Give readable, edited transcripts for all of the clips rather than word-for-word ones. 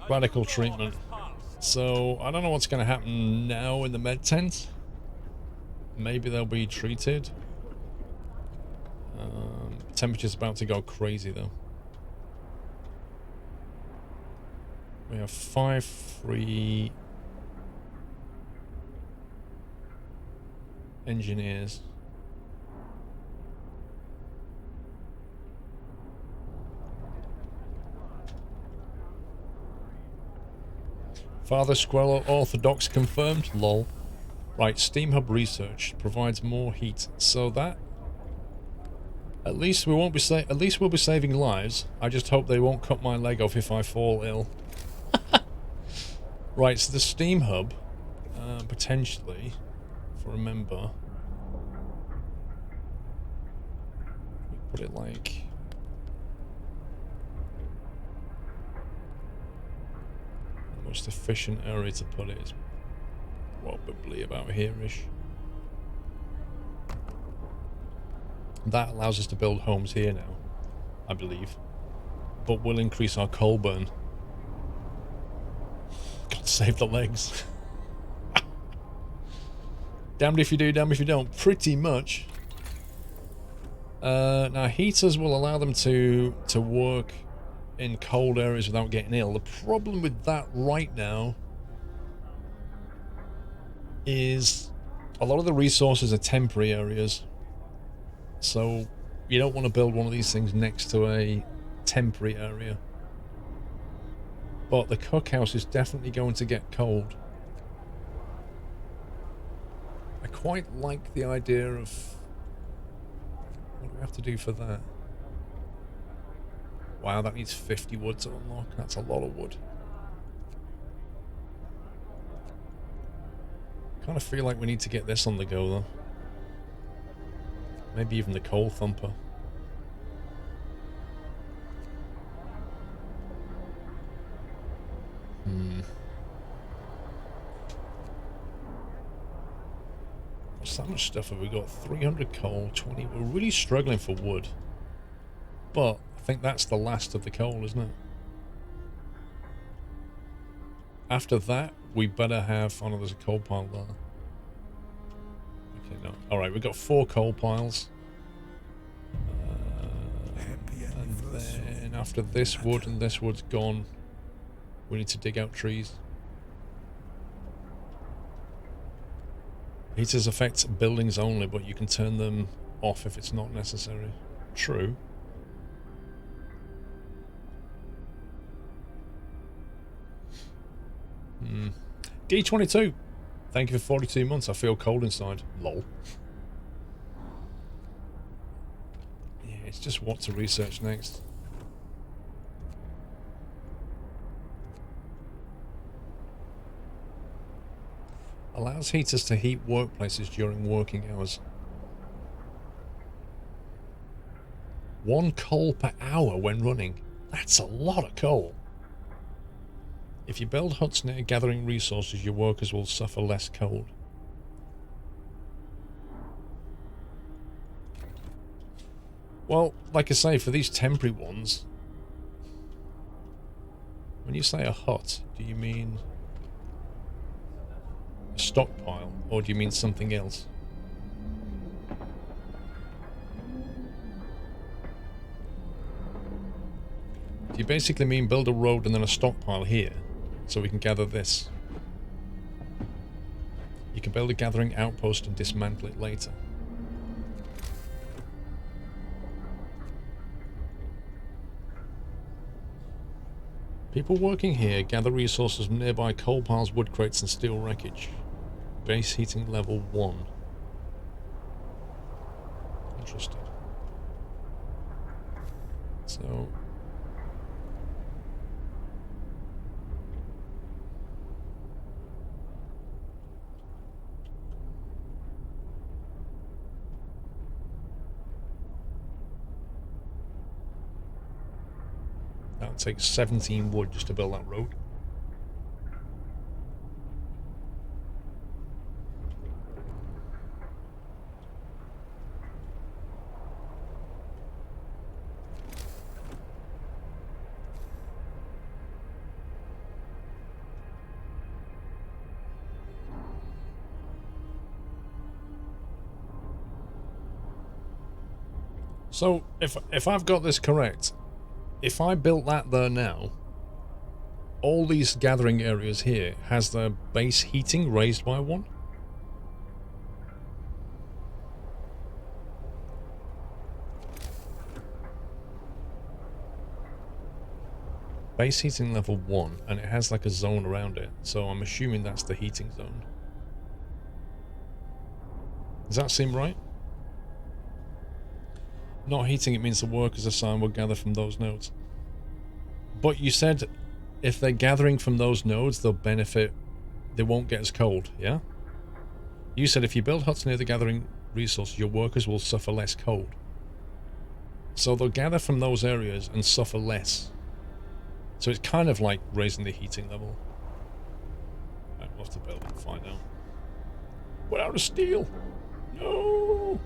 Radical treatment. So, I don't know what's going to happen now in the med tent. Maybe they'll be treated. Temperature's about to go crazy, though. We have 5 free engineers. Father Squirrel Orthodox confirmed. Lol. Right, Steam Hub research provides more heat, so that at least we won't be at least we'll be saving lives. I just hope they won't cut my leg off if I fall ill. Right, so the Steam Hub, potentially, for a member, put it like the most efficient area to put it is probably about here-ish. That allows us to build homes here now, I believe, but will increase our coal burn. God save the legs. Damned if you do, damned if you don't. Pretty much. Now heaters will allow them to work in cold areas without getting ill. The problem with that right now is a lot of the resources are temporary areas. So you don't want to build one of these things next to a temporary area. But the cookhouse is definitely going to get cold. I quite like the idea of... what do we have to do for that? Wow, that needs 50 wood to unlock. That's a lot of wood. Kind of feel like we need to get this on the go, though. Maybe even the coal thumper. So much stuff have we got? 300 coal, 20... We're really struggling for wood. But I think that's the last of the coal, isn't it? After that, we better have... Oh no, there's a coal pile there. Okay, no. Alright, we've got 4 coal piles. And then after this wood and this wood's gone, we need to dig out trees. Heaters affect buildings only, but you can turn them off if it's not necessary. True. D22, thank you for 42 months. I feel cold inside. Lol. Yeah, it's just what to research next. Allows heaters to heat workplaces during working hours. 1 coal per hour when running. That's a lot of coal. If you build huts near gathering resources, your workers will suffer less cold. Well, like I say, for these temporary ones, when you say a hut, do you mean a stockpile, or do you mean something else? Do you basically mean build a road and then a stockpile here, so we can gather this? You can build a gathering outpost and dismantle it later. People working here gather resources from nearby coal piles, wood crates and steel wreckage. Base heating level 1. Interesting. So... that takes 17 wood just to build that road. So, if I've got this correct, if I built that there now, all these gathering areas here has their base heating raised by 1? Base heating level 1, and it has like a zone around it, so I'm assuming that's the heating zone. Does that seem right? Not heating, it means the workers assigned will gather from those nodes. But you said if they're gathering from those nodes, they'll benefit, they won't get as cold, yeah? You said if you build huts near the gathering resources, your workers will suffer less cold. So they'll gather from those areas and suffer less. So it's kind of like raising the heating level. Right, we'll have to build and find out. We're out of steel! No!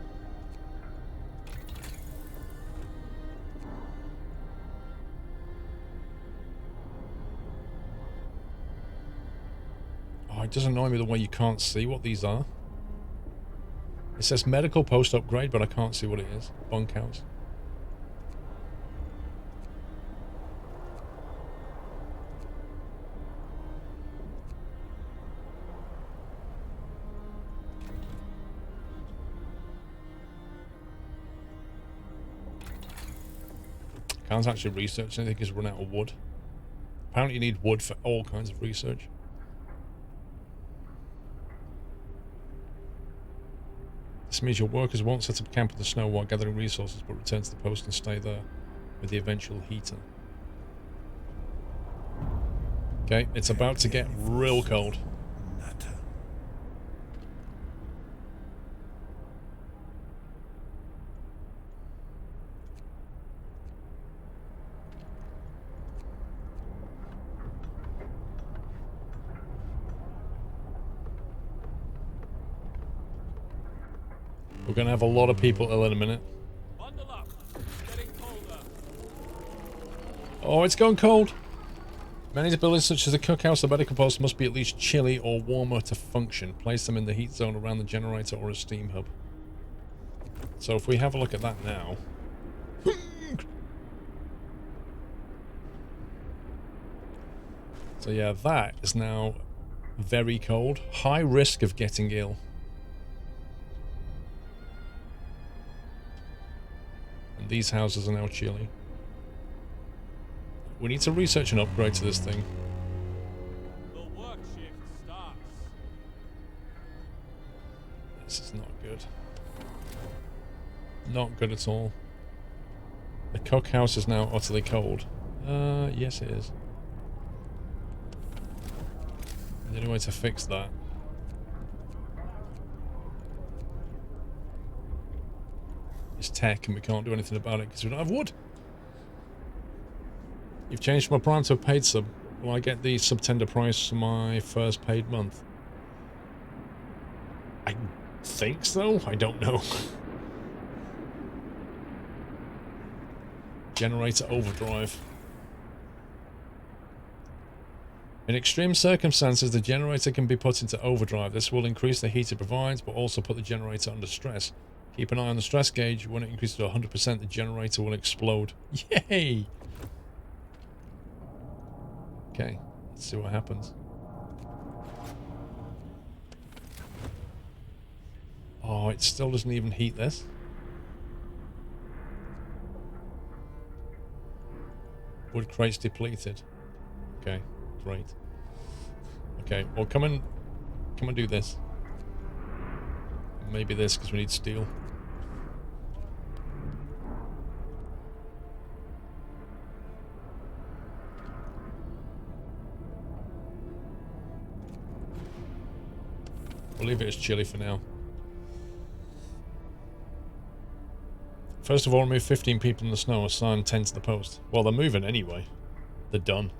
Oh, it does annoy me the way you can't see what these are. It says medical post upgrade, but I can't see what it is. Bunkhouse. Can't actually research anything because run out of wood. Apparently you need wood for all kinds of research. This means your workers won't set up camp in the snow while gathering resources, but return to the post and stay there with the eventual heater. Okay, it's about to get real cold. We're going to have a lot of people ill in a minute. Oh, it's gone cold. Many buildings such as the cookhouse or medical post must be at least chilly or warmer to function. Place them in the heat zone around the generator or a steam hub. So if we have a look at that now. So yeah, that is now very cold. High risk of getting ill. And these houses are now chilly. We need to research an upgrade to this thing. The work shift starts. This is not good. Not good at all. The cookhouse is now utterly cold. Yes it is. The only way to fix that is tech, and we can't do anything about it because we don't have wood. You've changed from a prime to a paid sub. Will I get the sub-tender price for my first paid month? I think so. I don't know. Generator overdrive. In extreme circumstances, the generator can be put into overdrive. This will increase the heat it provides, but also put the generator under stress. Keep an eye on the stress gauge. When it increases to 100%, the generator will explode. Yay! Okay, let's see what happens. Oh, it still doesn't even heat this. Wood crates depleted. Okay, great. Okay, well come and do this. Maybe this, because we need steel. We'll leave it as chilly for now. First of all, remove 15 people in the snow, assign 10 to the post. Well, they're moving anyway. They're done.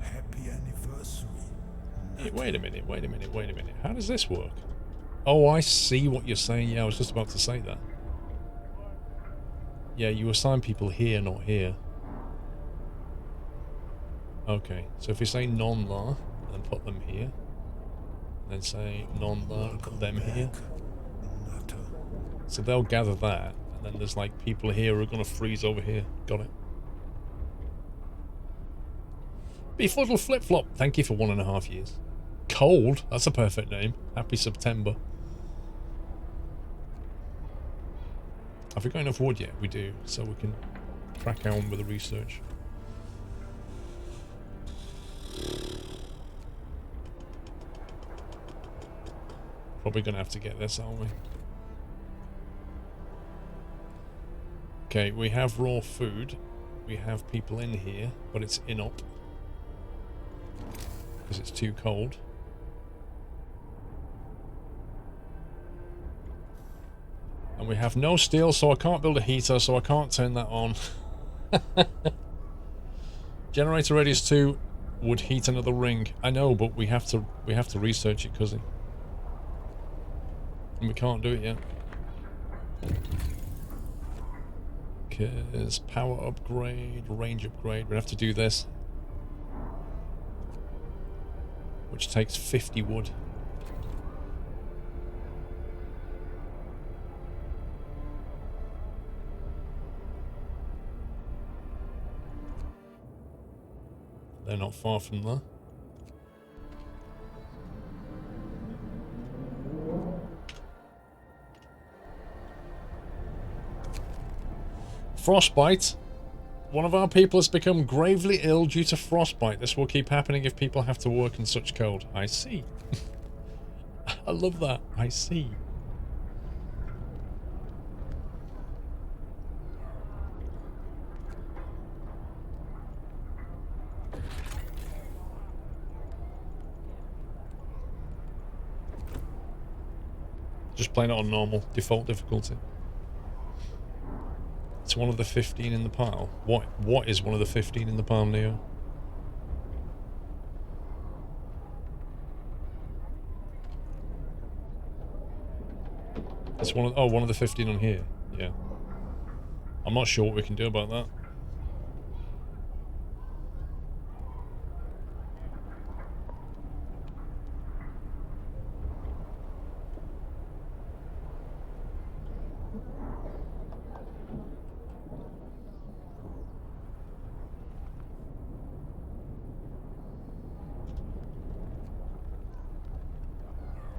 Happy anniversary. Hey, wait a minute. How does this work? Oh, I see what you're saying. Yeah, I was just about to say that. Yeah, you assign people here, not here. Okay, so if we say non-lar, and then put them here. then say none there, put Welcome them here. back, Nutter. So they'll gather that, and then there's like people here who are going to freeze over here. Got it. Befuddle Flip Flop, thank you for 1.5 years. Cold, that's a perfect name. Happy September. Have we got enough wood yet? We do, so we can crack on with the research. Probably going to have to get this, aren't we? Okay, we have raw food. We have people in here, but it's inop. Because it's too cold. And we have no steel, so I can't build a heater, so I can't turn that on. Generator radius 2 would heat another ring. I know, but we have to research it, cousin. And we can't do it yet. Because power upgrade, range upgrade, we have to do this. Which takes 50 wood. They're not far from there. Frostbite. One of our people has become gravely ill due to frostbite. This will keep happening if people have to work in such cold. I see. I love that. I see. Just playing it on normal, default difficulty. It's one of the 15 in the pile. What is one of the 15 in the pile, Neo? It's one of the 15 on here. Yeah. I'm not sure what we can do about that.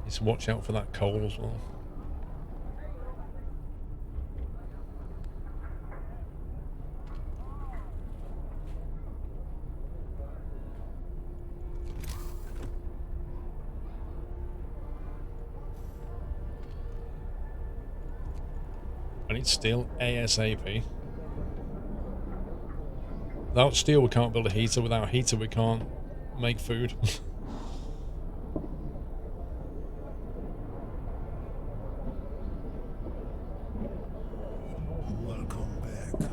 Just watch out for that coal as well. I need steel ASAP. Without steel we can't build a heater, without a heater we can't make food. Welcome back,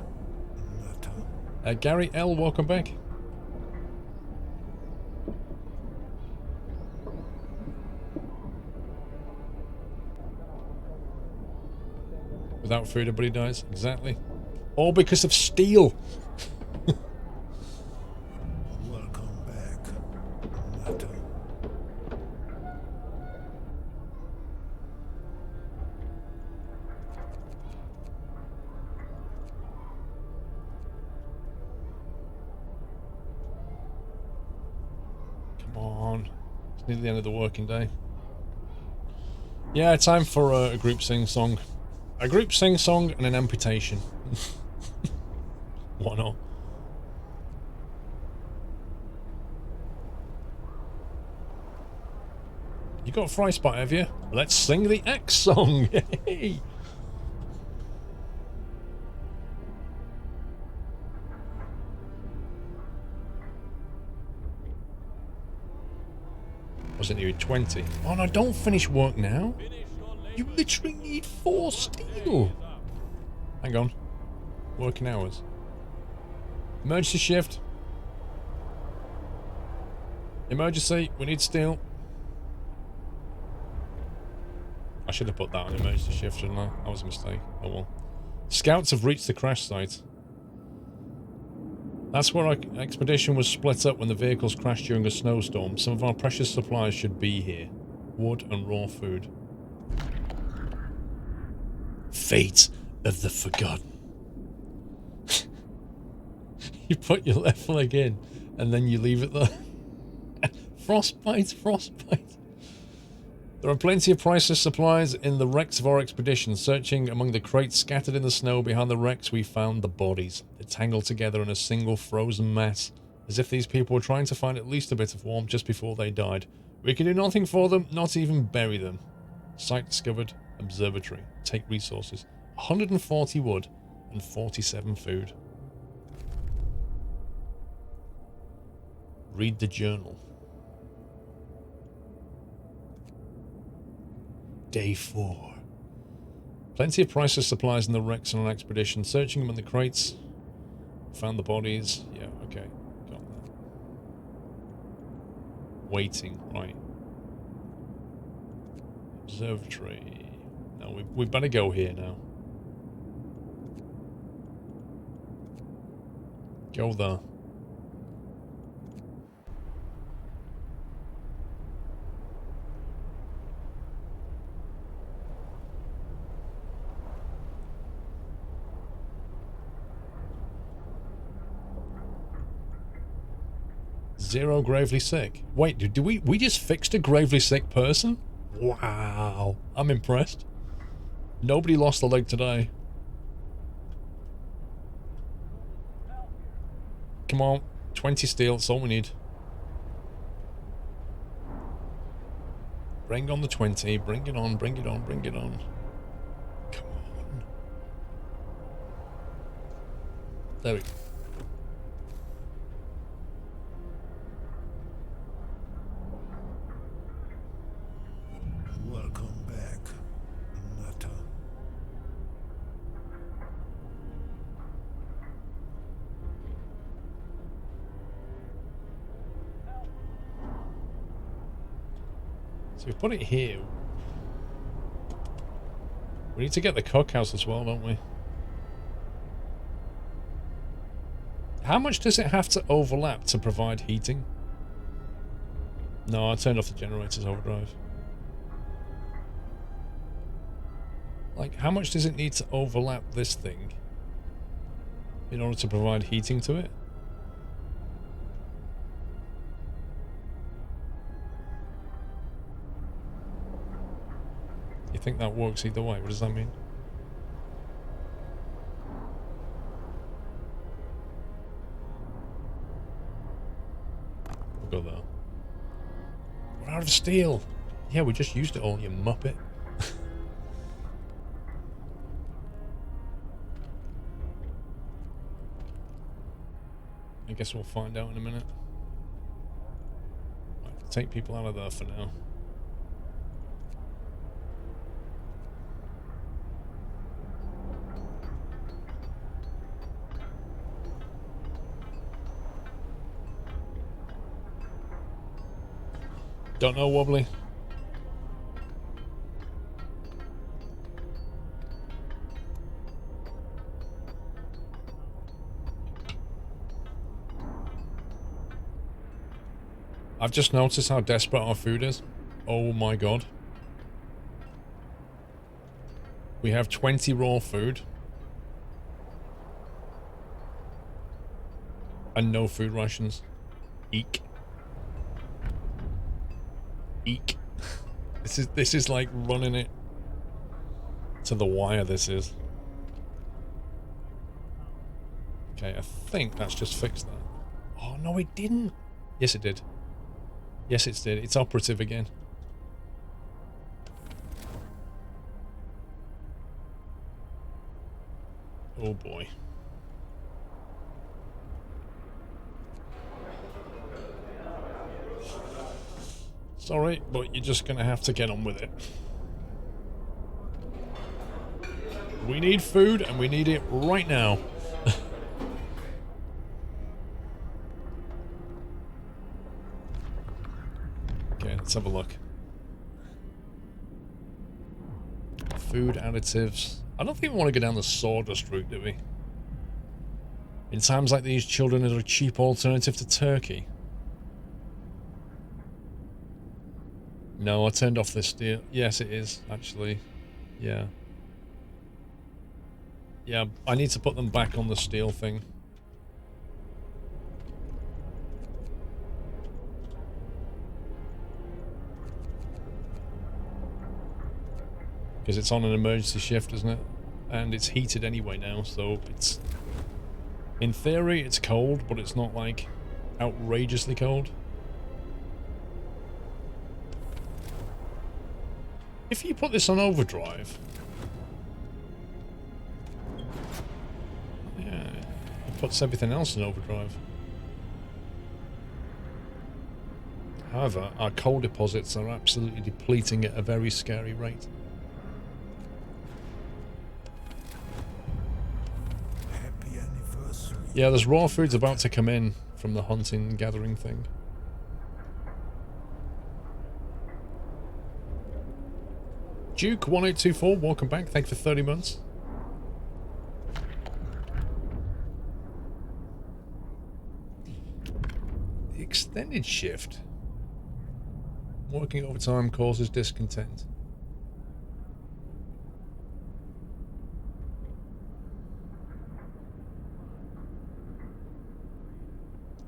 Nutter. Gary L, welcome back. Without food, everybody dies. Exactly. All because of steel. Welcome back, Nutter. Come on. It's nearly the end of the working day. Yeah, time for a group sing-song. A group sing-song and an amputation. Why not? You got a fry spot, have you? Let's sing the Axe song! Yay! Wasn't even 20. Oh no, don't finish work now. You literally need 4 steel. Hang on. Working hours. Emergency shift. Emergency, we need steel. I should have put that on emergency shift, shouldn't I? That was a mistake. Oh well. Scouts have reached the crash site. That's where our expedition was split up when the vehicles crashed during a snowstorm. Some of our precious supplies should be here. wood and raw food. Fate of the Forgotten. You put your left leg in and then you leave it there. Frostbite, frostbite. There are plenty of priceless supplies in the wrecks of our expedition. Searching among the crates scattered in the snow behind the wrecks, we found the bodies. They're tangled together in a single frozen mass, as if these people were trying to find at least a bit of warmth just before they died. We can do nothing for them, not even bury them. Site discovered. Observatory. Take resources. 140 wood and 47 food. Read the journal. Day 4. Plenty of priceless supplies in the wrecks on an expedition. Searching them in the crates. Found the bodies. Yeah, okay. Got that. Waiting. Right. Observatory. No, we better go here now. Go there. Zero gravely sick. Wait, did we just fixed a gravely sick person? Wow. I'm impressed. Nobody lost a leg today. Come on. 20 steel, that's all we need. Bring on the 20. Bring it on, bring it on, bring it on. Come on. There we go. Welcome back, Nutter. So we put it here. We need to get the cookhouse as well, don't we? How much does it have to overlap to provide heating? No, I turned off the generator's overdrive. Like, how much does it need to overlap this thing in order to provide heating to it? You think that works either way? What does that mean? We'll go there. We're out of steel! Yeah, we just used it all, you muppet. I guess we'll find out in a minute. Right, take people out of there for now. Don't know, Wobbly. I've just noticed how desperate our food is. Oh my god. We have 20 raw food. And no food rations. Eek. Eek. This is like running it to the wire, this is. Okay, I think that's just fixed that. Oh no, it didn't. Yes it did. Yes, it did. It's operative again. Oh boy. Sorry, but you're just gonna have to get on with it. We need food, and we need it right now. Okay, let's have a look. Food additives. I don't think we want to go down the sawdust route, do we? In times like these, children are a cheap alternative to turkey. No, I turned off this steel. Yes, it is, actually. Yeah. Yeah, I need to put them back on the steel thing. Because it's on an emergency shift, isn't it? And it's heated anyway now, so it's... In theory, it's cold, but it's not, like, outrageously cold. If you put this on overdrive... Yeah, it puts everything else in overdrive. However, our coal deposits are absolutely depleting at a very scary rate. Happy anniversary. Yeah, there's raw foods about to come in from the hunting and gathering thing. Duke1824, welcome back. Thank you for 30 months. The extended shift. Working overtime causes discontent.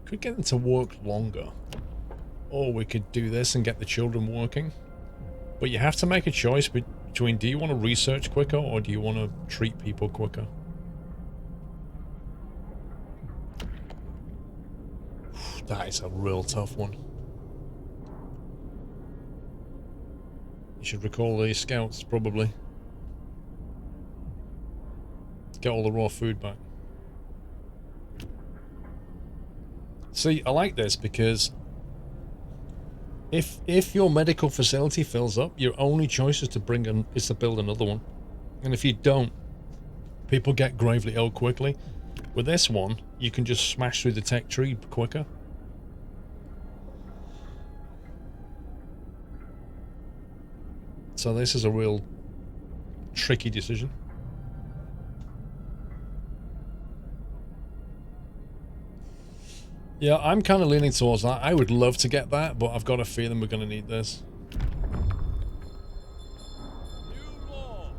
Could get them to work longer. Or we could do this and get the children working. But you have to make a choice between, do you want to research quicker or do you want to treat people quicker? That is a real tough one. You should recall the scouts, probably. Get all the raw food back. See, I like this because if your medical facility fills up, your only choice is to build another one. And if you don't, people get gravely ill quickly. With this one, you can just smash through the tech tree quicker. So this is a real tricky decision. Yeah, I'm kind of leaning towards that. I would love to get that, but I've got a feeling we're going to need this. New law!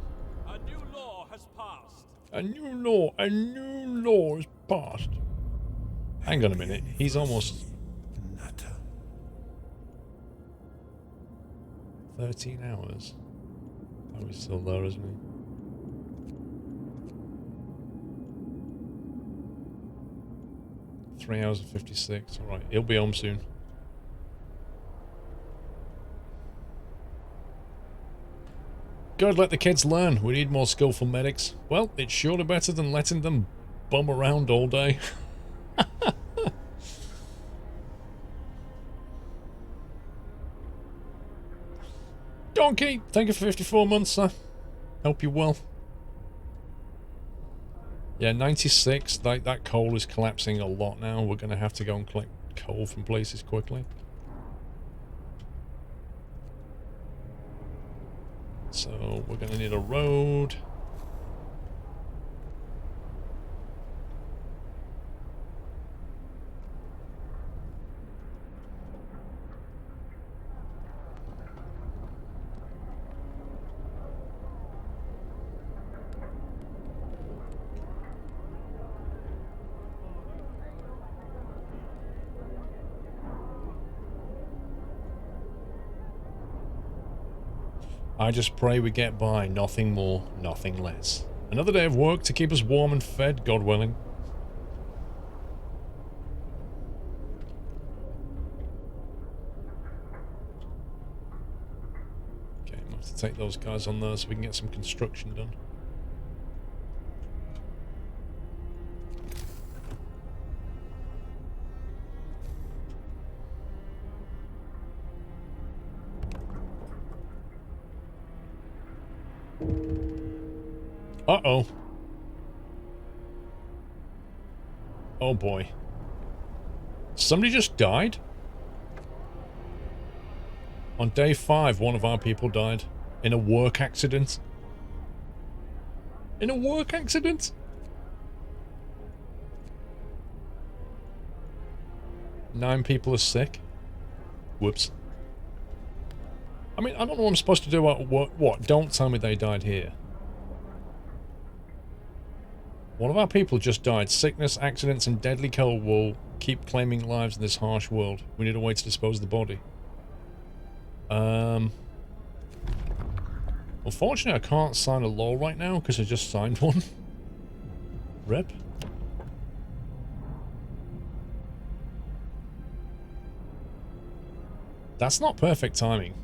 A new law has passed. A new law is passed. Hang on a minute, he's almost... Nutter. 13 hours. Oh, he's still there, isn't he? Three hours and 56. Alright, he'll be home soon. Good, let the kids learn. We need more skillful medics. Well, it's surely better than letting them bum around all day. Donkey, thank you for 54 months, sir. Hope you well. Yeah, 96, that coal is collapsing a lot now. We're going to have to go and collect coal from places quickly. So, we're going to need a road. I just pray we get by, nothing more, nothing less. Another day of work to keep us warm and fed, God willing. Okay, I'm going to have to take those guys on there so we can get some construction done. Uh-oh. Oh boy. Somebody just died? On day 5, one of our people died. In a work accident. In a work accident? Nine people are sick. Whoops. I mean, I don't know what I'm supposed to do. What? Don't tell me they died here. One of our people just died. Sickness, accidents, and deadly cold will keep claiming lives in this harsh world. We need a way to dispose of the body. Unfortunately, I can't sign a law right now because I just signed one. Rip. That's not perfect timing.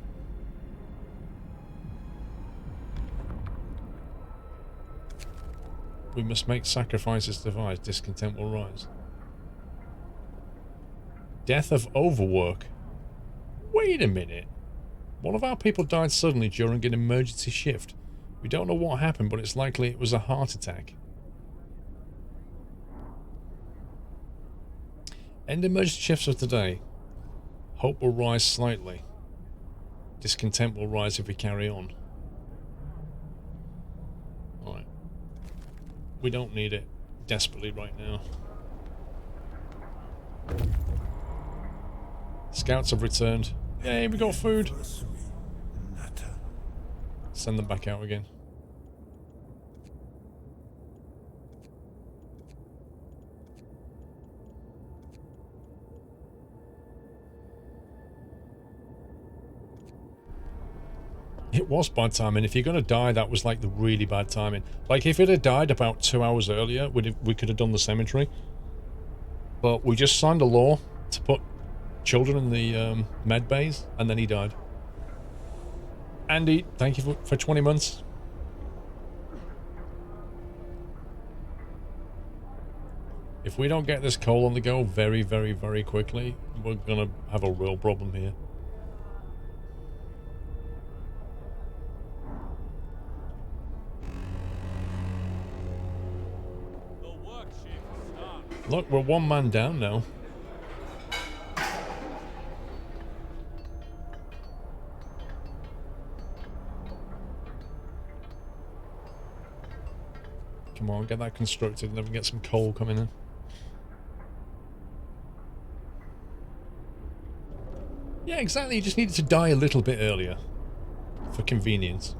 We must make sacrifices to devise. Discontent will rise. Death of overwork. Wait a minute. One of our people died suddenly during an emergency shift. We don't know what happened, but it's likely it was a heart attack. End emergency shifts for today. Hope will rise slightly. Discontent will rise if we carry on. Alright. We don't need it desperately right now. Scouts have returned. Yay, we got food. Send them back out again. It was bad timing. If you're going to die, that was like the really bad timing. Like if it had died about 2 hours earlier, we could have done the cemetery. But we just signed a law to put children in the med bays, and then he died. Andy, thank you for 20 months. If we don't get this coal on the go very, very, very quickly, we're going to have a real problem here. Look, we're one man down now. Come on, get that constructed and then we get some coal coming in. Yeah, exactly. You just needed to die a little bit earlier. For convenience.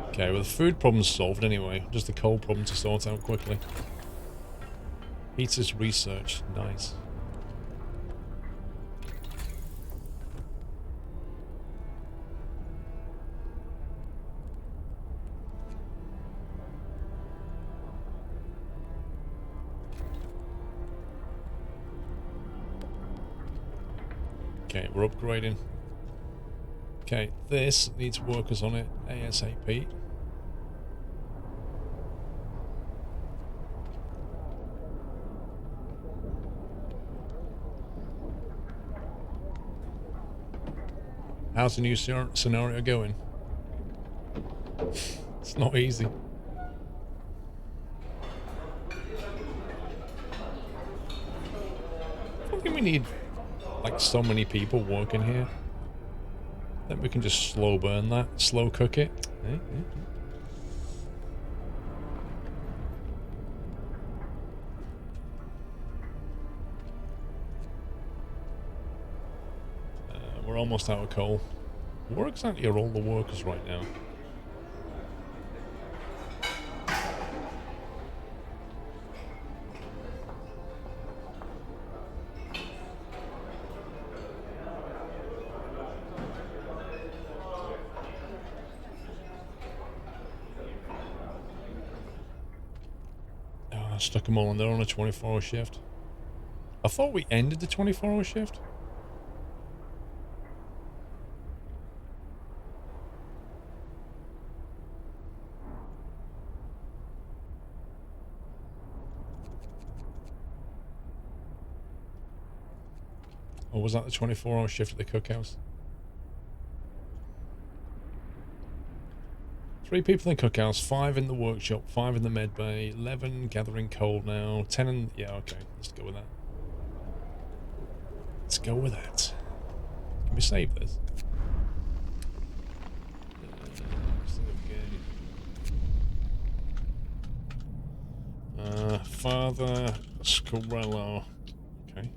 Okay, well the food problem's solved anyway. Just the coal problem to sort out quickly. Heaters research. Nice. Okay, we're upgrading. Okay, this needs workers on it ASAP. How's the new scenario going? It's not easy. I think we need like so many people working here. Then we can just slow burn that, slow cook it. We're almost out of coal. Where exactly are all the workers right now? I stuck them all in there on a 24-hour shift. I thought we ended the 24-hour shift. Or was that the 24-hour shift at the cookhouse? 3 people in the cookhouse, 5 in the workshop, 5 in the med bay, 11 gathering coal now, 10 in... Yeah, okay, let's go with that. Let's go with that. Can we save this? Save game. Father Squirrel. Okay.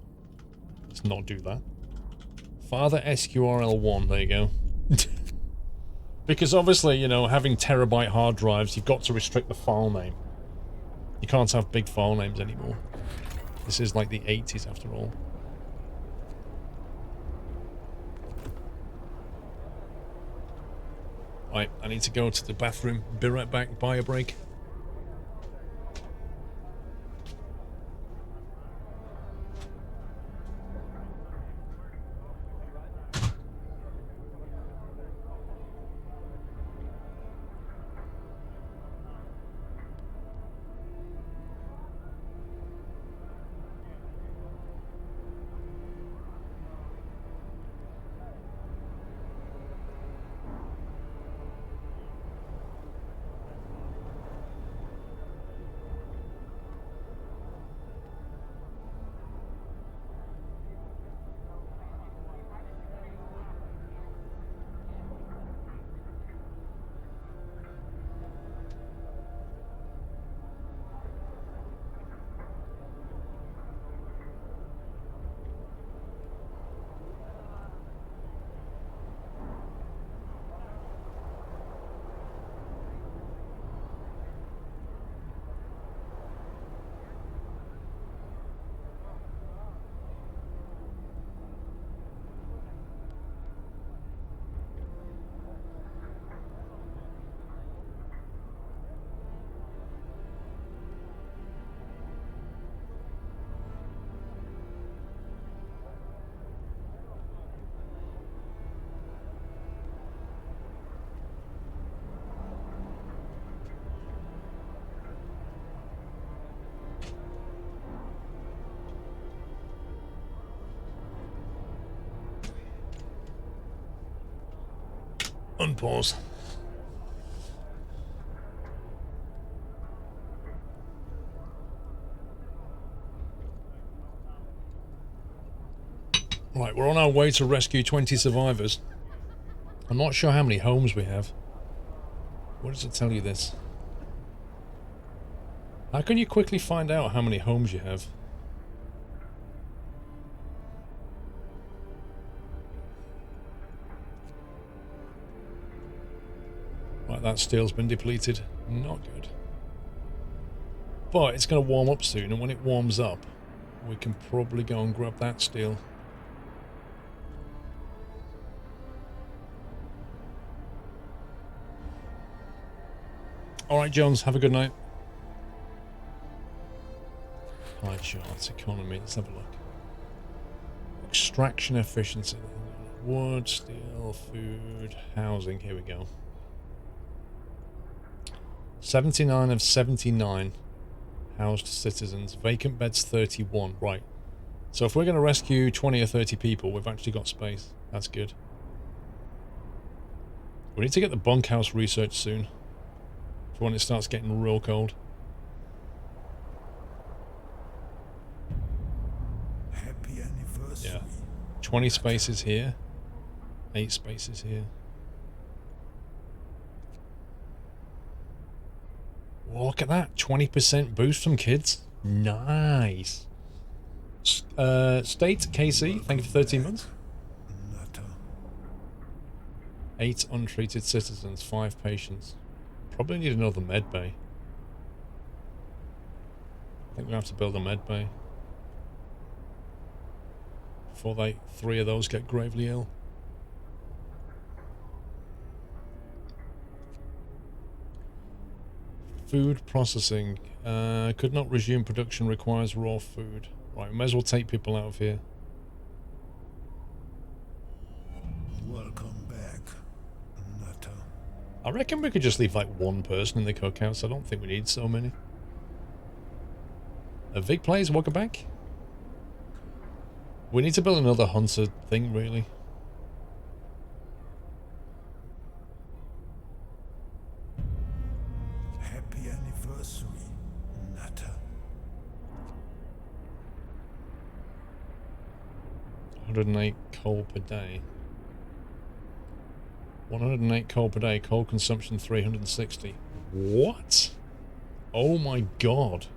Let's not do that. Father SQRL1, there you go. Because obviously, you know, having terabyte hard drives, you've got to restrict the file name. You can't have big file names anymore. This is like the 80s after all. Right, I need to go to the bathroom. Be right back. Buy a break. Unpause. Right, we're on our way to rescue 20 survivors. I'm not sure how many homes we have. What does it tell you this? How can you quickly find out how many homes you have? Right, that steel's been depleted. Not good. But it's going to warm up soon, and when it warms up, we can probably go and grab that steel. Alright, Jones, have a good night. Pie charts, economy, let's have a look. Extraction efficiency. Wood, steel, food, housing, here we go. 79 of 79 housed citizens. Vacant beds 31. Right. So if we're going to rescue 20 or 30 people, we've actually got space. That's good. We need to get the bunkhouse research soon. For when it starts getting real cold. Happy anniversary. Yeah. 20 spaces here. 8 spaces here. Whoa, look at that. 20% boost from kids. Nice. State KC, thank you for 13 months. Nutter. 8 untreated citizens, 5 patients. Probably need another med bay. I think we have to build a med bay. Before 3 of those get gravely ill. Food processing. Could not resume production, requires raw food. Right, we may as well take people out of here. Welcome back, Nutter. I reckon we could just leave like 1 person in the cookhouse. I don't think we need so many. Vic plays, welcome back. We need to build another hunter thing, really. Happy anniversary, Nutter. 108 coal per day. 108 coal per day. Coal consumption 360. What? Oh my god.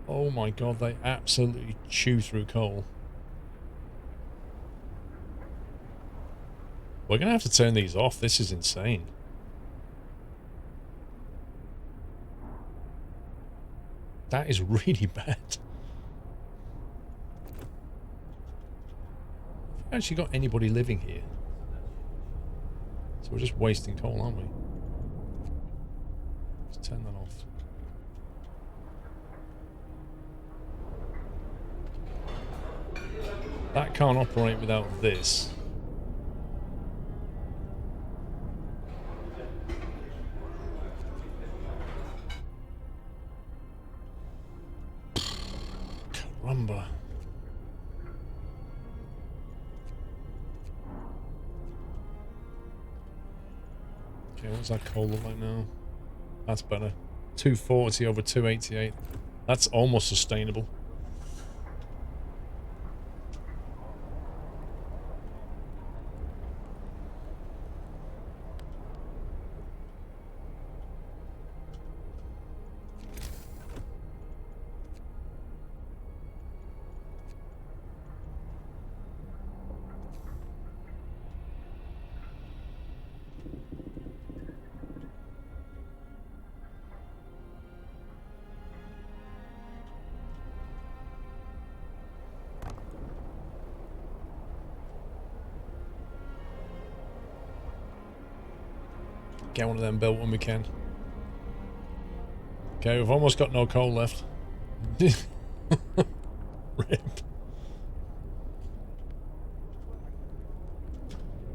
Oh my god, they absolutely chew through coal. We're gonna have to turn these off. This is insane. That is really bad. Have we actually got anybody living here? So we're just wasting coal, aren't we? Let's turn that off. That can't operate without this. Caramba. Okay, what's that coal look like now? That's better. 240 over 288. That's almost sustainable. Get one of them built when we can. Okay, we've almost got no coal left. Rip.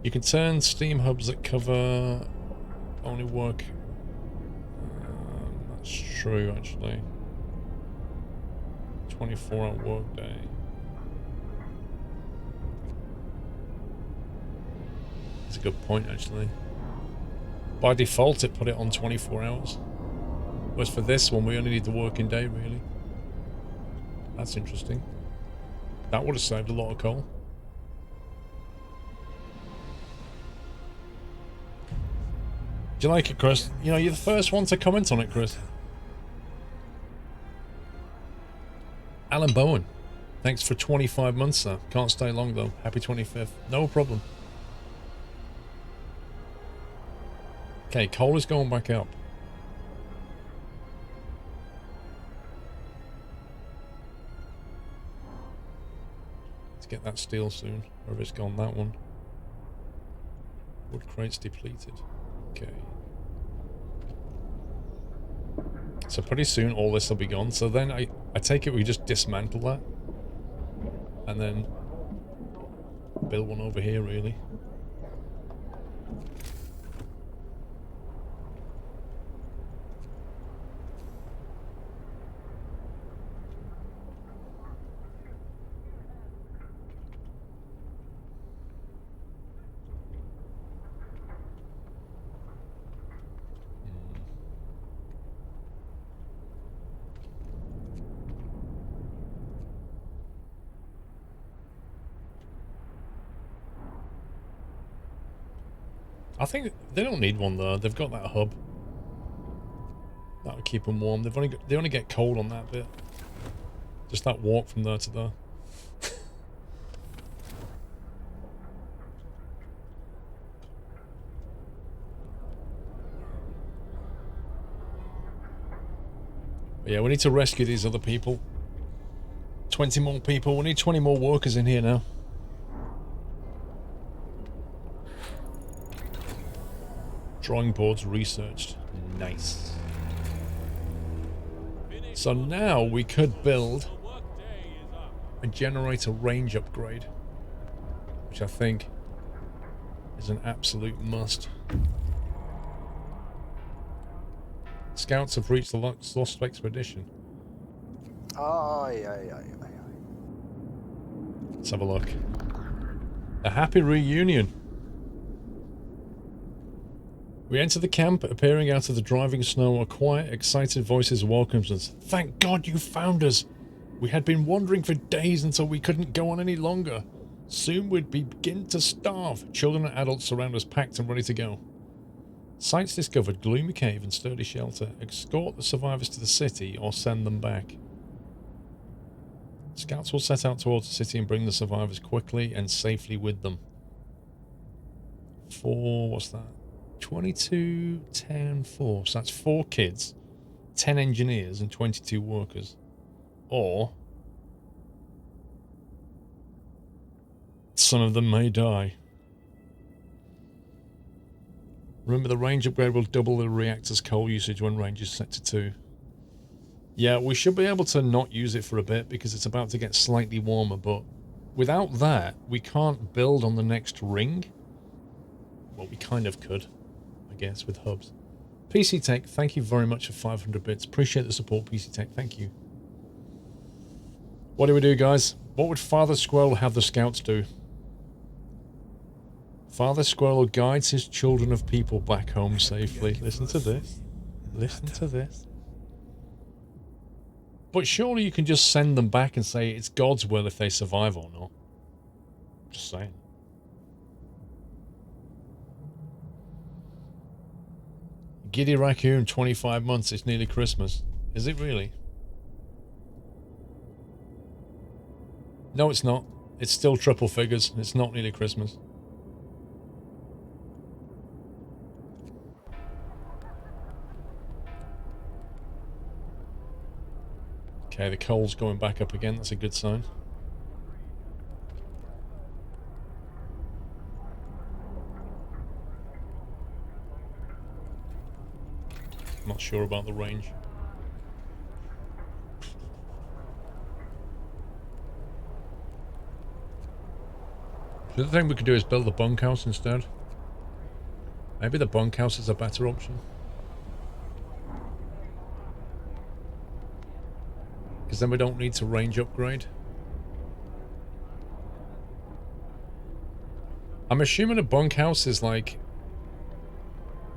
You can turn steam hubs that cover only work. That's true, actually. 24-hour work day. That's a good point, actually. By default, it put it on 24 hours. Whereas for this one, we only need the working day, really. That's interesting. That would have saved a lot of coal. Do you like it, Chris? You know, you're the first one to comment on it, Chris. Alan Bowen. Thanks for 25 months, sir. Can't stay long, though. Happy 25th. No problem. Okay, coal is going back up. Let's get that steel soon. Or if it's gone, that one. Wood crates depleted. Okay. So pretty soon all this will be gone. So then I take it we just dismantle that. And then build one over here, really. I think they don't need one though. They've got that hub. That would keep them warm. They only get cold on that bit. Just that walk from there to there. But yeah, we need to rescue these other people. 20 more people. We need 20 more workers in here now. Drawing boards researched. Nice. So now we could build a generator range upgrade, which I think is an absolute must. Scouts have reached the lost expedition. Aye, aye, aye, aye. Let's have a look. A happy reunion. We enter the camp, appearing out of the driving snow. A quiet, excited voices welcomes us. Thank God you found us. We had been wandering for days until we couldn't go on any longer. Soon we'd begin to starve. Children and adults surround us, packed and ready to go. Sites discovered: gloomy cave and sturdy shelter. Escort the survivors to the city or send them back. Scouts will set out towards the city and bring the survivors quickly and safely with them. What's that? 22, 10, 4. So that's 4 kids, 10 engineers, and 22 workers. Or some of them may die. Remember, the range upgrade will double the reactor's coal usage when range is set to 2. Yeah, we should be able to not use it for a bit because it's about to get slightly warmer, but without that, we can't build on the next ring. Well, we kind of could, I guess, with hubs. PC Tech, thank you very much for 500 bits. Appreciate the support, PC Tech. Thank you. What do we do, guys? What would Father Squirrel have the scouts do? Father Squirrel guides his children of people back home safely. Listen to this. Listen to this. But surely you can just send them back and say it's God's will if they survive or not. Just saying. Giddy Raccoon, 25 months, it's nearly Christmas. Is it really? No, it's not. It's still triple figures. It's not nearly Christmas. Okay, the coal's going back up again. That's a good sign. I'm not sure about the range. The other thing we could do is build the bunkhouse instead. Maybe the bunkhouse is a better option. Because then we don't need to range upgrade. I'm assuming a bunkhouse is like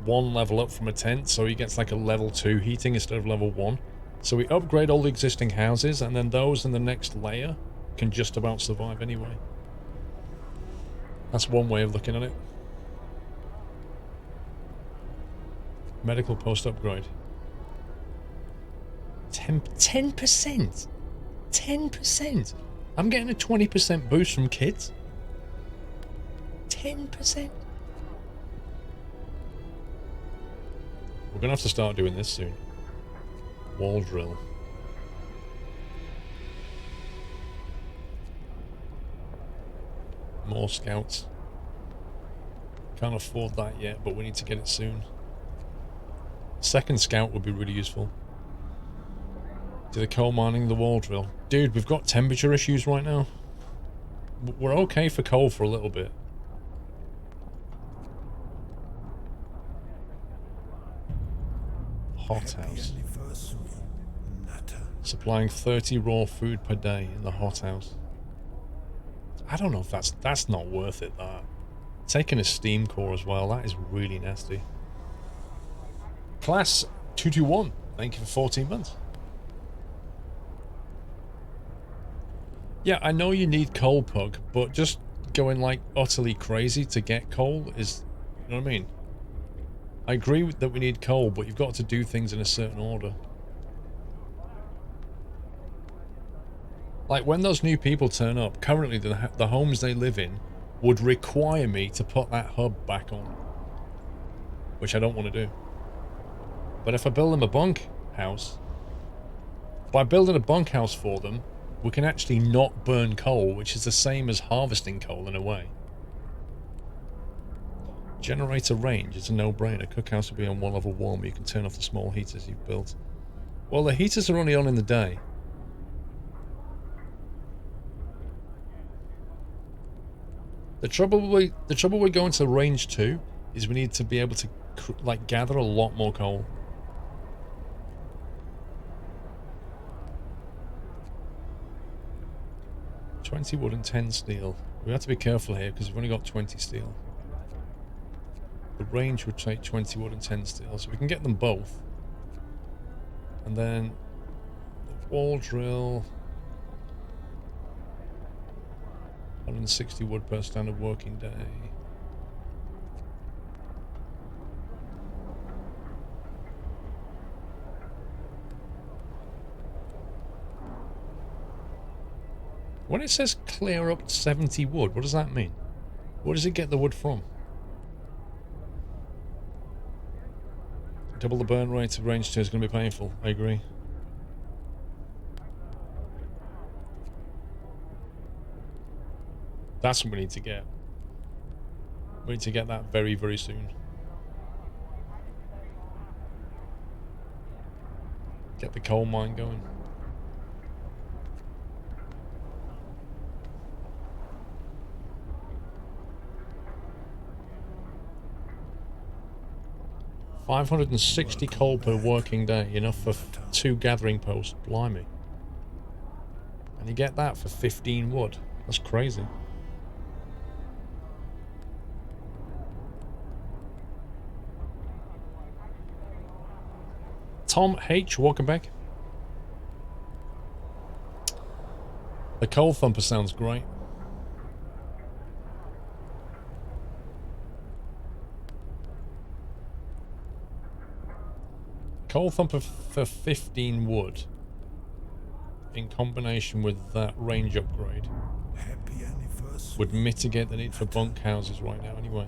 1 level up from a tent, so he gets like a level 2 heating instead of level 1. So we upgrade all the existing houses, and then those in the next layer can just about survive anyway. That's one way of looking at it. Medical post upgrade. 10%? 10%? I'm getting a 20% boost from kids? 10%? We're gonna have to start doing this soon. Wall drill. More scouts. Can't afford that yet, but we need to get it soon. Second scout would be really useful. Do the coal mining, the wall drill. Dude, we've got temperature issues right now. We're okay for coal for a little bit. Hothouse. Supplying 30 raw food per day in the hothouse. I don't know if that's not worth it, that. Taking a steam core as well, that is really nasty. Class 221, thank you for 14 months. Yeah, I know you need coal, Pug, but just going like utterly crazy to get coal is, you know what I mean? I agree that we need coal, but you've got to do things in a certain order. Like when those new people turn up, currently the homes they live in would require me to put that hub back on, which I don't want to do. But if I build them a bunk house, by building a bunkhouse for them, we can actually not burn coal, which is the same as harvesting coal in a way. Generator range, it's a no-brainer. Cookhouse will be on 1 level warmer. You can turn off the small heaters you've built. Well, the heaters are only on in the day. The trouble we're going to range 2 is we need to be able to like gather a lot more coal. $20 wood and 10 steel. We have to be careful here because we've only got 20 steel. The range would take 20 wood and 10 steel, so we can get them both. And then the wall drill. 160 wood per standard working day. When it says clear up 70 wood, what does that mean? Where does it get the wood from? Double the burn rate of range 2 is going to be painful. I agree. That's what we need to get. We need to get that very, very soon. Get the coal mine going. $560 coal per working day, enough for 2 gathering posts. Blimey. And you get that for 15 wood. That's crazy. Tom H, welcome back. The coal thumper sounds great. Coal thumper for 15 wood in combination with that range upgrade would mitigate the need for bunk houses right now anyway.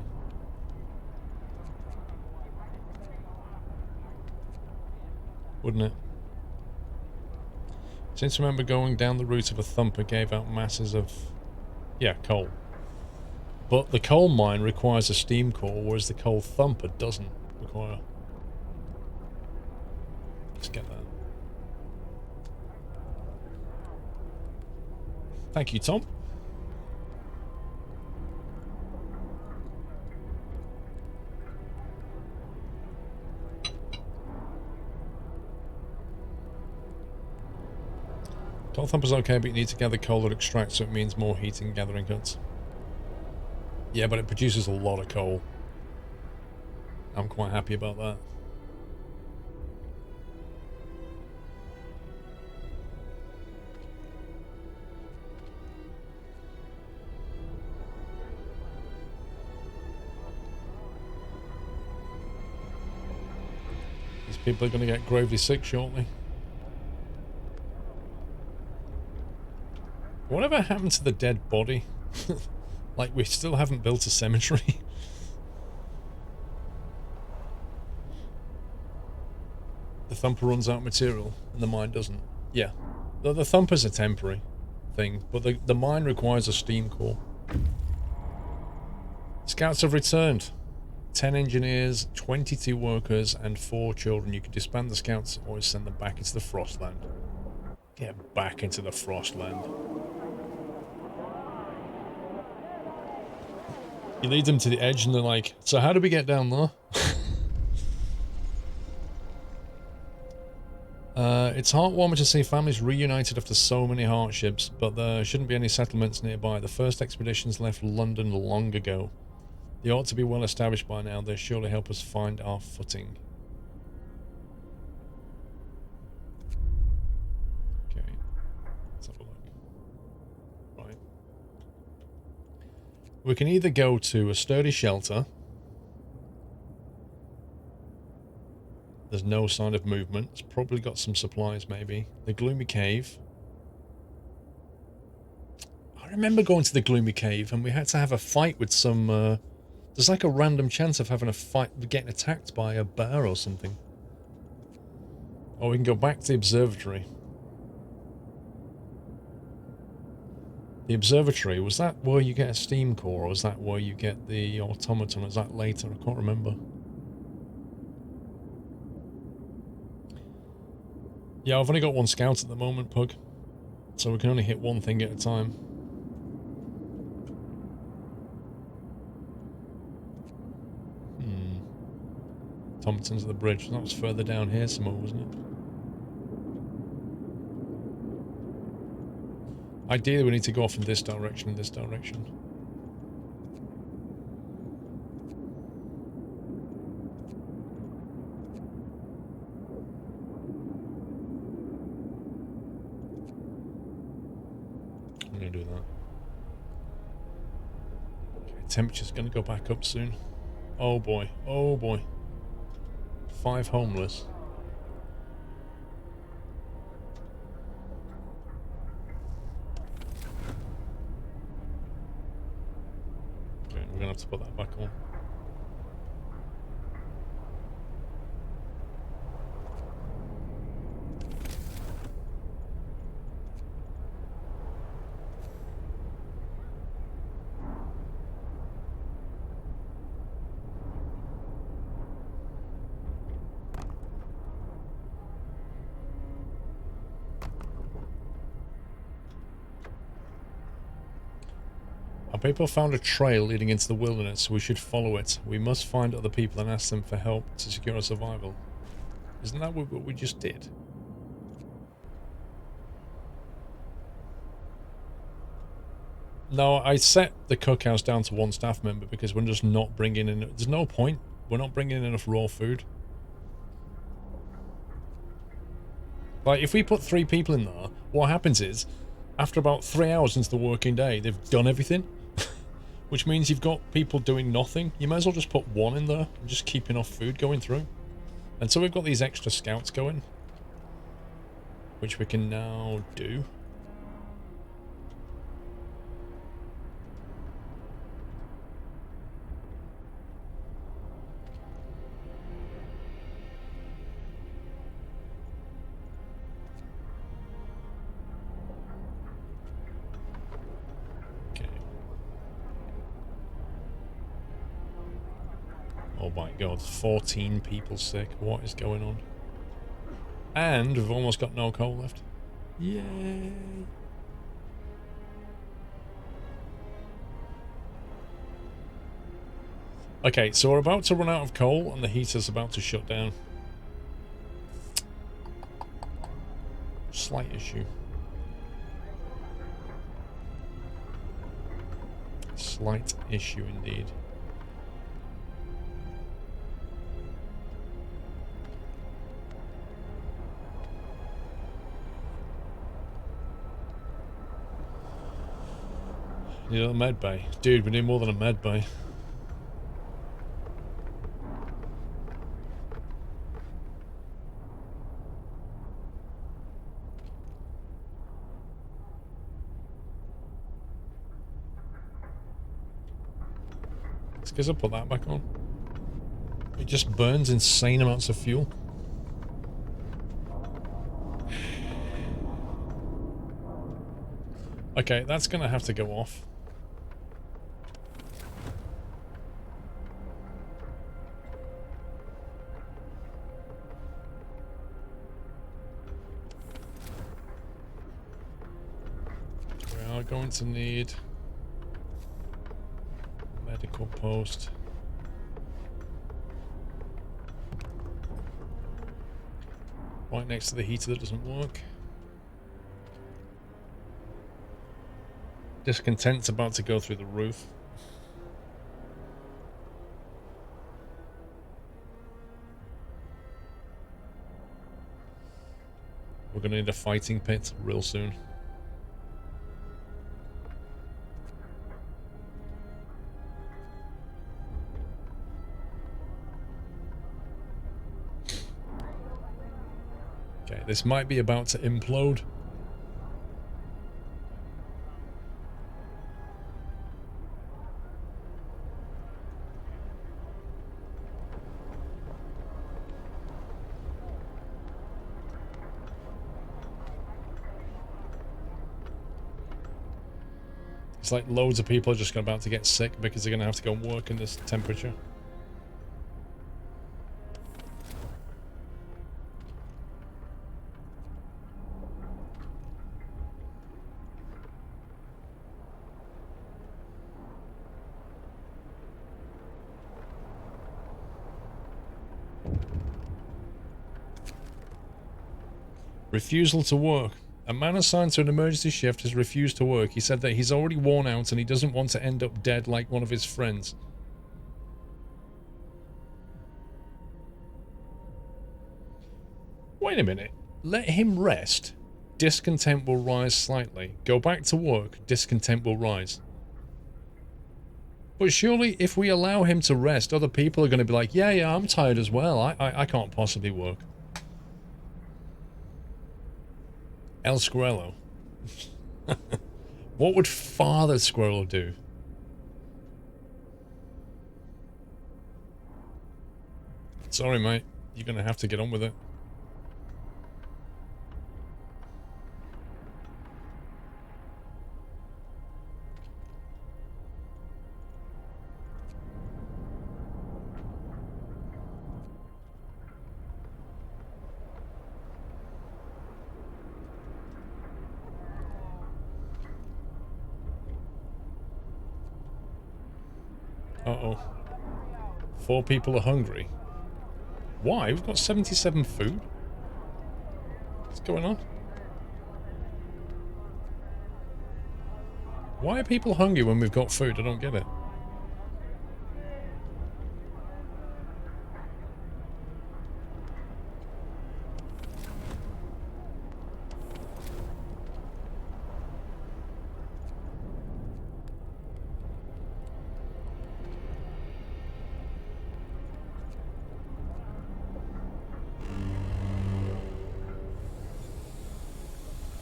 Wouldn't it? Since I remember going down the route of a thumper gave out masses of, yeah, coal. But the coal mine requires a steam core, whereas the coal thumper doesn't require. Let's get that. Thank you, Tom. Coal thumper's okay, but you need to gather coal that extracts, so it means more heating gathering huts. Yeah, but it produces a lot of coal. I'm quite happy about that. These people are going to get gravely sick shortly. Whatever happened to the dead body? Like, we still haven't built a cemetery. The thumper runs out of material and the mine doesn't. Yeah. The thumper's a temporary thing, but the mine requires a steam core. Scouts have returned. 10 engineers, 22 workers, and 4 children. You can disband the scouts or send them back into the Frostland. Get back into the Frostland. You lead them to the edge and they're like, so how do we get down there? It's heartwarming to see families reunited after so many hardships, but there shouldn't be any settlements nearby. The first expeditions left London long ago. They ought to be well established by now. They surely help us find our footing. Okay, let's have a look. Right. We can either go to a sturdy shelter. There's no sign of movement. It's probably got some supplies, maybe. The gloomy cave. I remember going to the gloomy cave and we had to have a fight with some... there's like a random chance of having a fight, getting attacked by a bear or something. Or we can go back to the observatory. The observatory, was that where you get a steam core, or was that where you get the automaton? Was that later? I can't remember. Yeah, I've only got 1 scout at the moment, Pug. So we can only hit 1 thing at a time. Automatons at the bridge. That was further down here somewhere, wasn't it? Ideally, we need to go off in this direction and this direction. I'm going to do that. Okay, temperature's going to go back up soon. Oh boy. Oh boy. 5 homeless. have to put that back on. Our people found a trail leading into the wilderness, so we should follow it. We must find other people and ask them for help to secure our survival. Isn't that what we just did? No, I set the cookhouse down to 1 staff member because we're just not bringing in... There's no point. We're not bringing in enough raw food. Like, if we put 3 people in there, what happens is, after about 3 hours into the working day, they've done everything. Which means you've got people doing nothing. You might as well just put 1 in there and just keep enough food going through. And so we've got these extra scouts going, which we can now do. Oh my god, 14 people sick. What is going on? And we've almost got no coal left. Yay! Okay, so we're about to run out of coal and the heater's about to shut down. Slight issue. Slight issue indeed. You know, a med bay. Dude, we need more than a med bay. It's because I put that back on. It just burns insane amounts of fuel. Okay, that's gonna have to go off. We are going to need a medical post. Right next to the heater that doesn't work. Discontent's about to go through the roof. We're going to need a fighting pit real soon. Okay, this might be about to implode. It's like loads of people are just about to get sick because they're going to have to go and work in this temperature. Refusal to work. A man assigned to an emergency shift has refused to work. He said that he's already worn out and he doesn't want to end up dead like one of his friends. Wait a minute. Let him rest. Discontent will rise slightly. Go back to work. Discontent will rise. But surely if we allow him to rest, other people are going to be like, yeah, I'm tired as well. I can't possibly work. El Squirrelo. What would Father Squirrel do? Sorry, mate. You're going to have to get on with it. Uh-oh. 4 people are hungry. Why? We've got 77 food? What's going on? Why are people hungry when we've got food? I don't get it.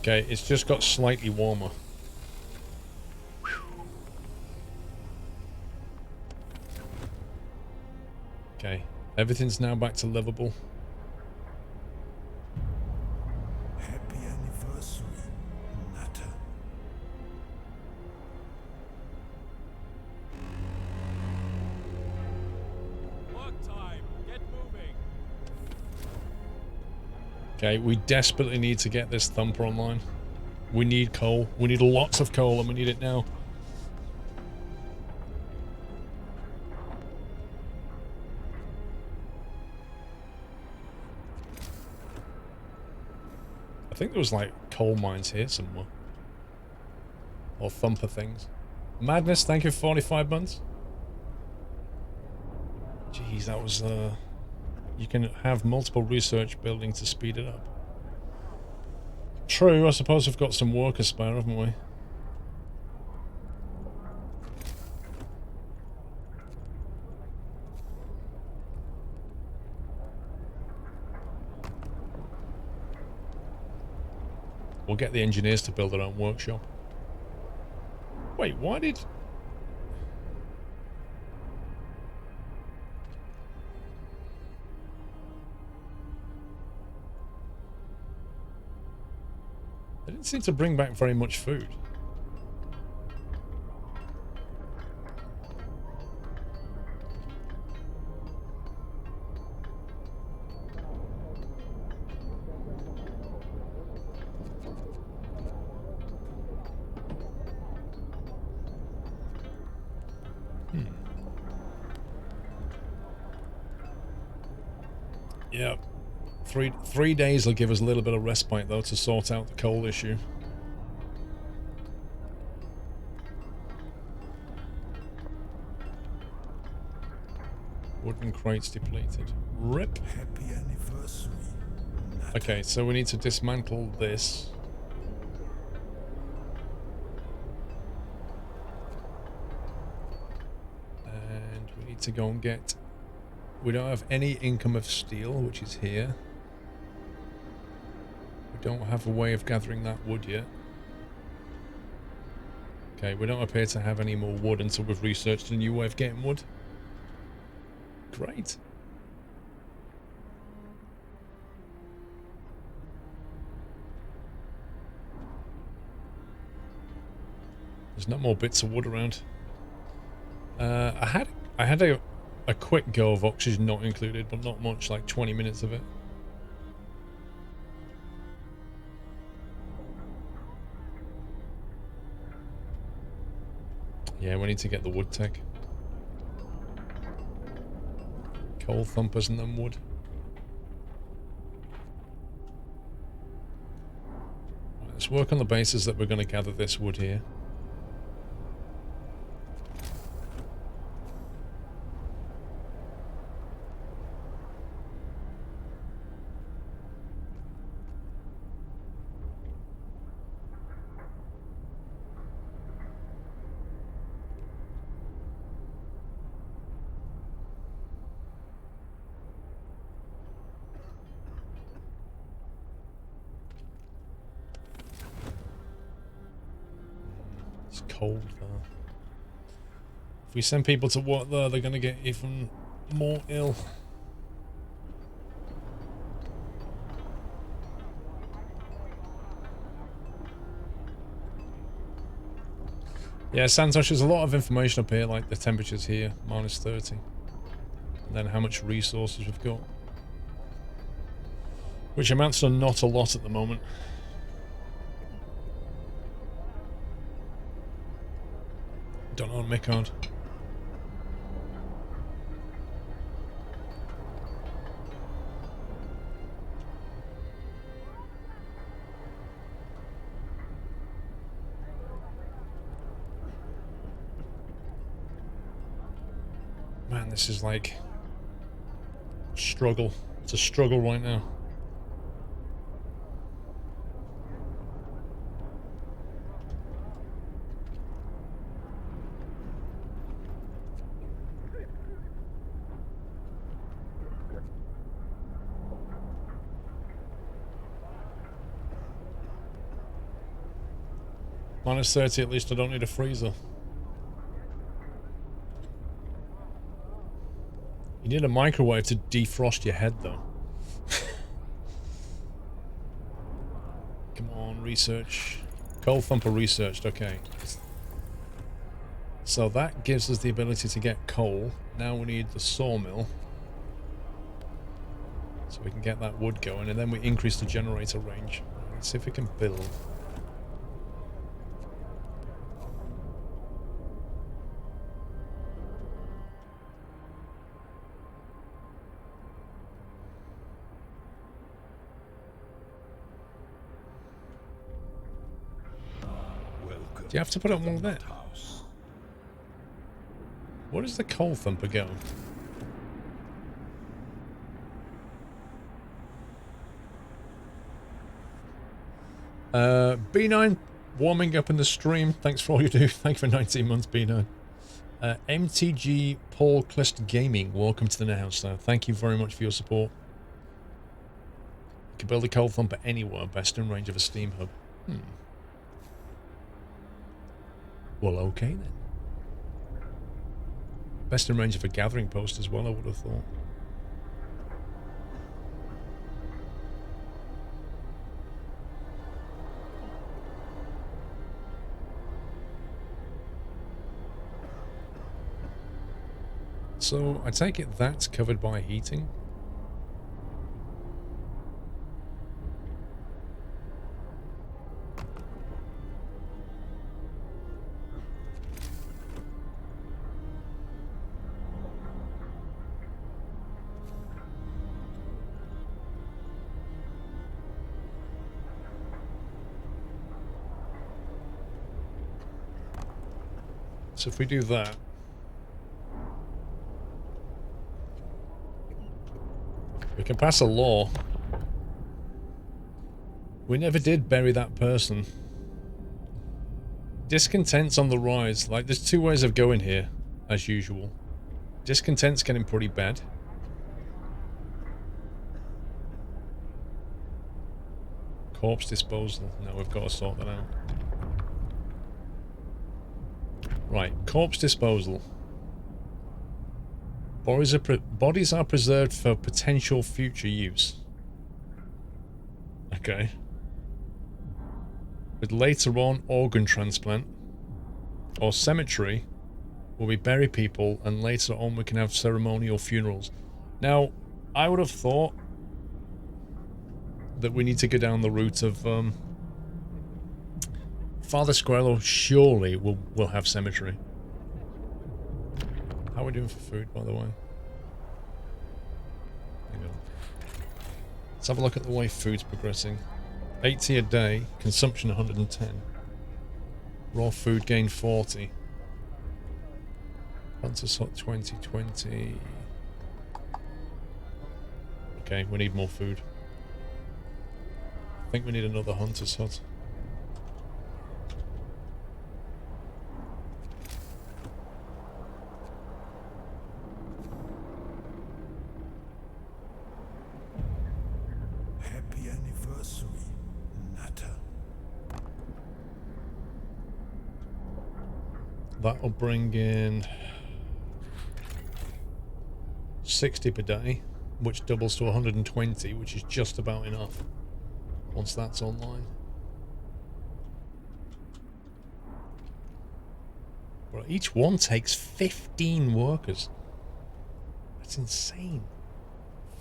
Okay, it's just got slightly warmer. Okay, everything's now back to livable. Happy anniversary, Nutter. Work time. Get moving. Okay, we desperately need to get this thumper online. We need coal. We need lots of coal and we need it now. I think there was like coal mines here somewhere. Or thumper things. Madness, thank you for 45 months. Jeez, that was you can have multiple research buildings to speed it up. True, I suppose we've got some workers spare, haven't we? We'll get the engineers to build their own workshop. Wait, why did... They didn't seem to bring back very much food. Yeah. Three days will give us a little bit of respite, though, to sort out the coal issue. Wooden crates depleted. RIP. Happy anniversary, Nutter. Okay, so we need to dismantle this. And we need to go and get... We don't have any income of steel, which is here. We don't have a way of gathering that wood yet. Okay, we don't appear to have any more wood until we've researched a new way of getting wood. Great. There's no more bits of wood around. I had a quick go of oxygen not included, but not much, like 20 minutes of it. Yeah, we need to get the wood tech. Coal thumpers and then wood. Right, let's work on the basis that we're going to gather this wood here. It's cold though. If we send people to work there, they're going to get even more ill. Yeah, Santosh, there's a lot of information up here, like the temperatures here, -30. And then how much resources we've got. Which amounts to not a lot at the moment. Don't know, Mickard. Man, this is like struggle. It's a struggle right now. -30, at least I don't need a freezer. You need a microwave to defrost your head, though. Come on, research. Coal Thumper researched, okay. So that gives us the ability to get coal. Now we need the sawmill. So we can get that wood going, and then we increase the generator range. Let's see if we can build. Do you have to put it on one there? Where does the Coal Thumper go? B9 warming up in the stream. Thanks for all you do. Thank you for 19 months, B9. MTG Paul Clist Gaming. Welcome to the house now. Thank you very much for your support. You can build a Coal Thumper anywhere, best in range of a Steam hub. Well, okay then. Best in range of a gathering post as well, I would have thought. So, I take it that's covered by heating? So if we do that, we can pass a law. We never did bury that person. Discontent's on the rise. Like, there's two ways of going here, as usual. Discontent's getting pretty bad. Corpse disposal. No, we've got to sort that out. Right, corpse disposal. Bodies are preserved for potential future use. Okay. But later on, organ transplant or cemetery, where we bury people, and later on we can have ceremonial funerals. Now, I would have thought that we need to go down the route of Father Squirrel surely will have cemetery. How are we doing for food, by the way? Hang on. Let's have a look at the way food's progressing. 80 a day, consumption 110. Raw food gain 40. Hunter's Hut 2020. Okay, we need more food. I think we need another Hunter's Hut. Happy anniversary, Natter. That'll bring in 60 per day, which doubles to 120, which is just about enough once that's online. Well, each one takes 15 workers. That's insane.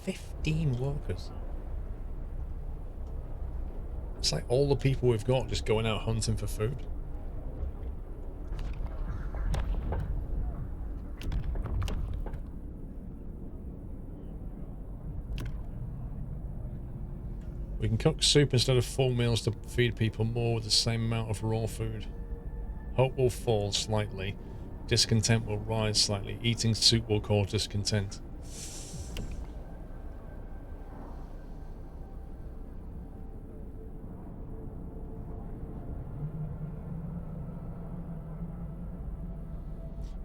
15 workers. It's like all the people we've got just going out hunting for food. We can cook soup instead of full meals to feed people more with the same amount of raw food. Hope will fall slightly. Discontent will rise slightly. Eating soup will cause discontent.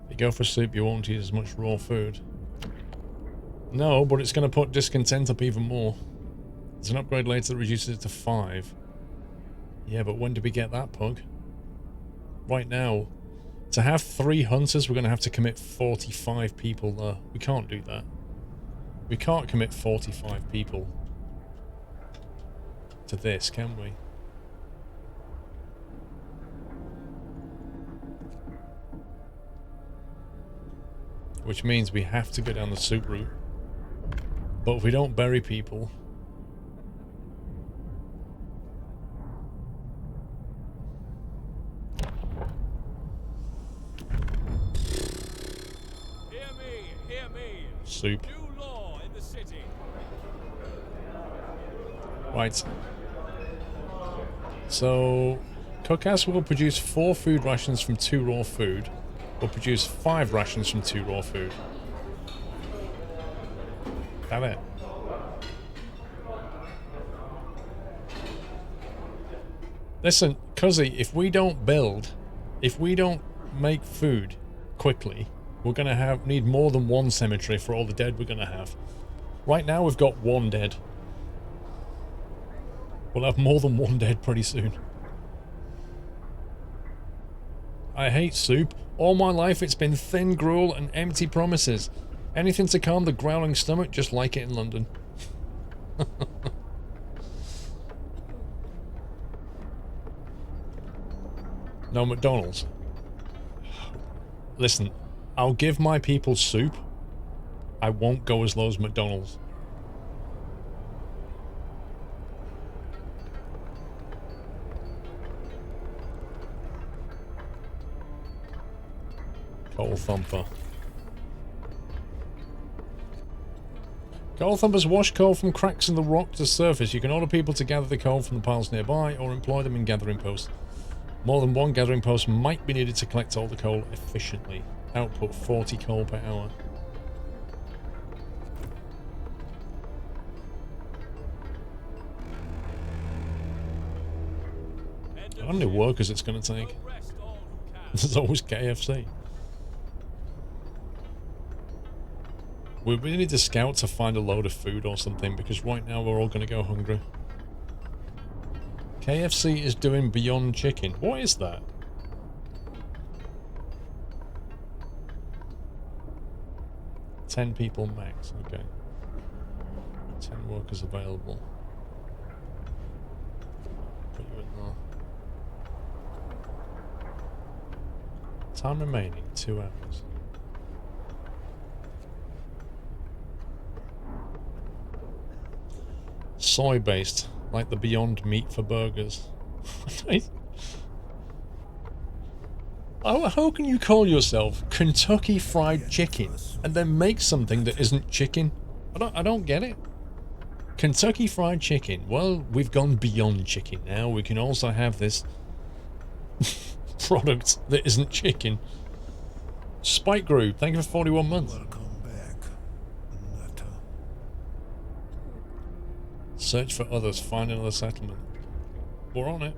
If you go for soup, you won't eat as much raw food. No, but it's going to put discontent up even more. There's an upgrade later that reduces it to 5. Yeah, but when did we get that, Pug? Right now, to have 3 hunters, we're going to have to commit 45 people there. We can't do that. We can't commit 45 people to this, can we? Which means we have to go down the soup route. But if we don't bury people... Hear me. Soup. New law in the city. Right. So, Cookhouse will produce 4 food rations from 2 raw food. Will produce 5 rations from 2 raw food. Damn it. Listen, Cuzzy, if we don't make food quickly, we're gonna need more than 1 cemetery for all the dead we're gonna have. Right now we've got 1 dead. We'll have more than 1 dead pretty soon. I hate soup. All my life it's been thin gruel and empty promises. Anything to calm the growling stomach, just like it in London. No McDonald's. Listen, I'll give my people soup. I won't go as low as McDonald's. Coal Thumper. Coal Thumpers wash coal from cracks in the rock to surface. You can order people to gather the coal from the piles nearby or employ them in gathering posts. More than 1 gathering post might be needed to collect all the coal efficiently. Output 40 coal per hour. How many workers it's going to take? There's always KFC. We really need to scout to find a load of food or something, because right now we're all going to go hungry. KFC is doing Beyond Chicken. What is that? $10 people max. Okay. 10 workers available. Put you in there. Time remaining, 2 hours. Soy-based, like the Beyond Meat for burgers. How can you call yourself Kentucky Fried Chicken and then make something that isn't chicken? I don't get it. Kentucky Fried Chicken. Well, we've gone beyond chicken now. We can also have this product that isn't chicken. Spike Group, thank you for 41 months. Welcome back, Nutter. Search for others, find another settlement. We're on it.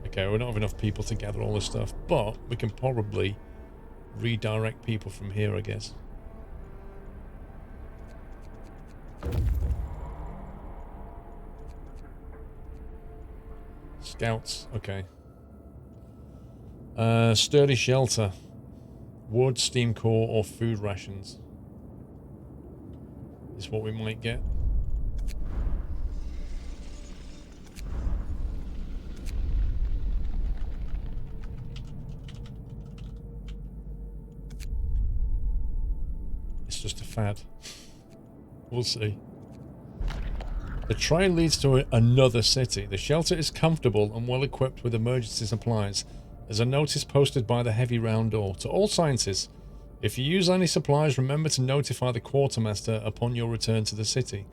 Okay, we don't have enough people to gather all this stuff, but we can probably redirect people from here, I guess. Scouts, okay. Sturdy shelter. Wood, steam core, or food rations is what we might get. just a fad. We'll see. The trail leads to another city. The shelter is comfortable and well equipped with emergency supplies. There's a notice posted by the heavy round door. To all scientists, if you use any supplies, remember to notify the quartermaster upon your return to the city.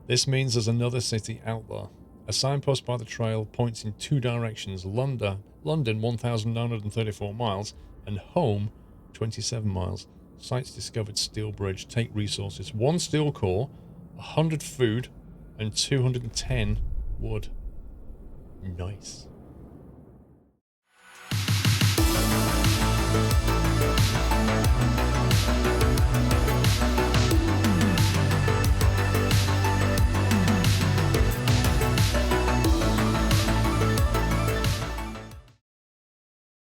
This means there's another city out there. A signpost by the trail points in two directions. London 1,934 miles, and home 27 miles. Sites discovered steel bridge. Take resources. 1 steel core, 100 food, and 210 wood. Nice.